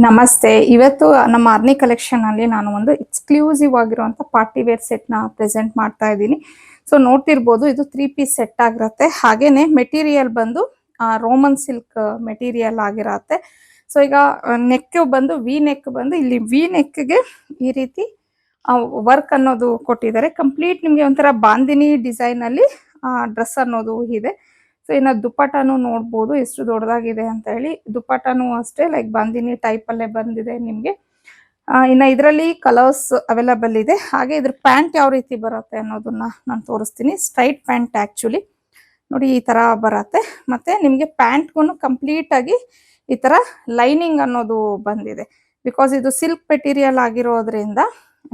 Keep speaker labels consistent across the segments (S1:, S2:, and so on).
S1: ನಮಸ್ತೆ. ಇವತ್ತು ನಮ್ಮ ಆರ್ನಿ ಕಲೆಕ್ಷನ್ ಅಲ್ಲಿ ನಾನು ಒಂದು ಎಕ್ಸ್ಕ್ಲೂಸಿವ್ ಆಗಿರುವಂತ ಪಾರ್ಟಿ ವೇರ್ ಸೆಟ್ ನ ಪ್ರೆಸೆಂಟ್ ಮಾಡ್ತಾ ಇದ್ದೀನಿ. ಸೊ ನೋಡ್ತಿರ್ಬೋದು, ಇದು 3 ಪೀಸ್ ಸೆಟ್ ಆಗಿರುತ್ತೆ. ಹಾಗೇನೆ ಮೆಟೀರಿಯಲ್ ಬಂದು ರೋಮನ್ ಸಿಲ್ಕ್ ಮೆಟೀರಿಯಲ್ ಆಗಿರತ್ತೆ. ಸೊ ಈಗ ನೆಕ್ ಬಂದು ವಿ ನೆಕ್ ಬಂದು ಇಲ್ಲಿ ವಿ ನೆಕ್ ಗೆ ಈ ರೀತಿ ವರ್ಕ್ ಅನ್ನೋದು ಕೊಟ್ಟಿದ್ದಾರೆ. ಕಂಪ್ಲೀಟ್ ನಿಮ್ಗೆ ಒಂಥರ ಬಾಂದಿನಿ ಡಿಸೈನ್ ಅಲ್ಲಿ ಡ್ರೆಸ್ ಅನ್ನೋದು ಇದೆ. ಸೊ ಇನ್ನು ದುಪ್ಪಟ್ಟನು ನೋಡ್ಬೋದು ಎಷ್ಟು ದೊಡ್ಡದಾಗಿದೆ ಅಂತ ಹೇಳಿ. ದುಪ್ಪಟ್ಟನು ಅಷ್ಟೇ ಲೈಕ್ ಬಾಂದಿನಿ ಟೈಪ್ ಅಲ್ಲೇ ಬಂದಿದೆ ನಿಮ್ಗೆ. ಇನ್ನು ಇದರಲ್ಲಿ ಕಲರ್ಸ್ ಅವೈಲಬಲ್ ಇದೆ. ಹಾಗೆ ಇದ್ರ ಪ್ಯಾಂಟ್ ಯಾವ ರೀತಿ ಬರುತ್ತೆ ಅನ್ನೋದನ್ನ ನಾನು ತೋರಿಸ್ತೀನಿ. ಸ್ಟ್ರೈಟ್ ಪ್ಯಾಂಟ್ ಆಕ್ಚುಲಿ ನೋಡಿ ಈ ತರ ಬರುತ್ತೆ. ಮತ್ತೆ ನಿಮ್ಗೆ ಪ್ಯಾಂಟ್ಗೂ ಕಂಪ್ಲೀಟ್ ಆಗಿ ಈ ತರ ಲೈನಿಂಗ್ ಅನ್ನೋದು ಬಂದಿದೆ. ಬಿಕಾಸ್ ಇದು ಸಿಲ್ಕ್ ಮೆಟೀರಿಯಲ್ ಆಗಿರೋದ್ರಿಂದ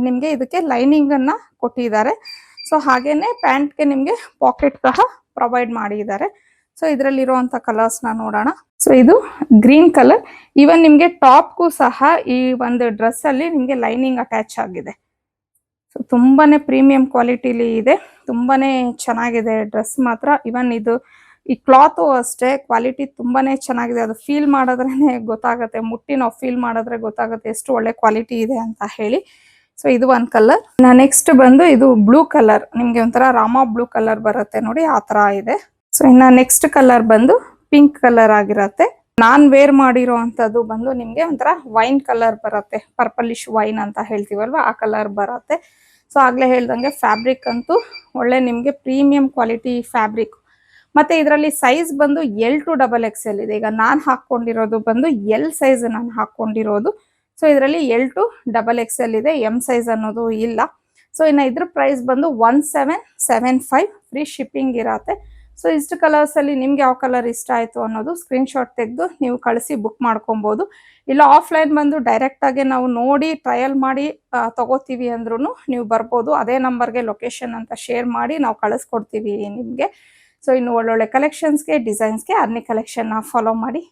S1: ನಿಮ್ಗೆ ಇದಕ್ಕೆ ಲೈನಿಂಗ್ ಅನ್ನ ಕೊಟ್ಟಿದ್ದಾರೆ. ಸೊ ಹಾಗೇನೆ ಪ್ಯಾಂಟ್ಗೆ ನಿಮ್ಗೆ ಪಾಕೆಟ್ ಸಹ ಪ್ರೊವೈಡ್ ಮಾಡಿದ್ದಾರೆ. ಸೊ ಇದರಲ್ಲಿರುವಂತ ಕಲರ್ಸ್ ನ ನೋಡೋಣ. ಸೊ ಇದು ಗ್ರೀನ್ ಕಲರ್. ಈವನ್ ನಿಮ್ಗೆ ಟಾಪ್ಗೂ ಸಹ ಈ ಒಂದು ಡ್ರೆಸ್ ಅಲ್ಲಿ ನಿಮ್ಗೆ ಲೈನಿಂಗ್ ಅಟ್ಯಾಚ್ ಆಗಿದೆ. ಸೊ ತುಂಬಾನೇ ಪ್ರೀಮಿಯಂ ಕ್ವಾಲಿಟಿಲಿ ಇದೆ. ತುಂಬಾನೇ ಚೆನ್ನಾಗಿದೆ ಡ್ರೆಸ್ ಮಾತ್ರ. ಇವನ್ ಇದು ಈ ಕ್ಲಾತ್ ಅಷ್ಟೇ ಕ್ವಾಲಿಟಿ ತುಂಬಾನೇ ಚೆನ್ನಾಗಿದೆ. ಅದು ಫೀಲ್ ಮಾಡಿದ್ರೇನೆ ಗೊತ್ತಾಗುತ್ತೆ, ಮುಟ್ಟಿ ನಾವು ಫೀಲ್ ಮಾಡಿದ್ರೆ ಗೊತ್ತಾಗುತ್ತೆ ಎಷ್ಟು ಒಳ್ಳೆ ಕ್ವಾಲಿಟಿ ಇದೆ ಅಂತ ಹೇಳಿ. ಸೊ ಇದು ಒಂದ್ ಕಲರ್. ನೆಕ್ಸ್ಟ್ ಬಂದು ಇದು ಬ್ಲೂ ಕಲರ್. ನಿಮ್ಗೆ ಒಂಥರ ರಾಮ ಬ್ಲೂ ಕಲರ್ ಬರುತ್ತೆ ನೋಡಿ, ಆ ತರ ಇದೆ. ಸೊ ಇನ್ನ ನೆಕ್ಸ್ಟ್ ಕಲರ್ ಬಂದು ಪಿಂಕ್ ಕಲರ್ ಆಗಿರತ್ತೆ. ನಾನ್ ವೇರ್ ಮಾಡಿರೋ ಅಂತದ್ದು ಬಂದು ನಿಮ್ಗೆ ಒಂಥರ ವೈನ್ ಕಲರ್ ಬರುತ್ತೆ. ಪರ್ಪಲಿಶ್ ವೈನ್ ಅಂತ ಹೇಳ್ತೀವಲ್ವಾ, ಆ ಕಲರ್ ಬರುತ್ತೆ. ಸೊ ಆಗ್ಲೇ ಹೇಳ್ದಂಗೆ ಫ್ಯಾಬ್ರಿಕ್ ಅಂತೂ ಒಳ್ಳೆ ನಿಮ್ಗೆ ಪ್ರೀಮಿಯಂ ಕ್ವಾಲಿಟಿ ಫ್ಯಾಬ್ರಿಕ್. ಮತ್ತೆ ಇದರಲ್ಲಿ ಸೈಜ್ ಬಂದು L to XXL ಇದೆ. ಈಗ ನಾನು ಹಾಕೊಂಡಿರೋದು ಬಂದು L ಸೈಜ್ ನಾನು ಹಾಕೊಂಡಿರೋದು. ಸೊ ಇದರಲ್ಲಿ L to XXL ಇದೆ. M ಸೈಜ್ ಅನ್ನೋದು ಇಲ್ಲ. ಸೊ ಇನ್ನು ಇದ್ರ ಪ್ರೈಸ್ ಬಂದು 1775 ಫ್ರೀ ಶಿಪ್ಪಿಂಗ್ ಇರತ್ತೆ. ಸೊ ಇಷ್ಟು ಕಲರ್ಸ್ ಅಲ್ಲಿ ನಿಮ್ಗೆ ಯಾವ ಕಲರ್ ಇಷ್ಟ ಆಯ್ತು ಅನ್ನೋದು ಸ್ಕ್ರೀನ್ ಶಾಟ್ ತೆಗೆದು ನೀವು ಕಳಿಸಿ ಬುಕ್ ಮಾಡ್ಕೊಬಹುದು. ಇಲ್ಲ ಆಫ್ಲೈನ್ ಬಂದು ಡೈರೆಕ್ಟ್ ಆಗಿ ನಾವು ನೋಡಿ ಟ್ರಯಲ್ ಮಾಡಿ ತಗೋತೀವಿ ಅಂದ್ರೂ ನೀವು ಬರ್ಬೋದು. ಅದೇ ನಂಬರ್ಗೆ ಲೊಕೇಶನ್ ಅಂತ ಶೇರ್ ಮಾಡಿ ನಾವು ಕಳಿಸ್ಕೊಡ್ತೀವಿ ನಿಮ್ಗೆ. ಸೊ ಇನ್ನು ಒಳ್ಳೊಳ್ಳೆ ಕಲೆಕ್ಷನ್ಸ್ಗೆ ಡಿಸೈನ್ಸ್ಗೆ ಆರ್ನಿ ಕಲೆಕ್ಷನ್ ಫಾಲೋ ಮಾಡಿ.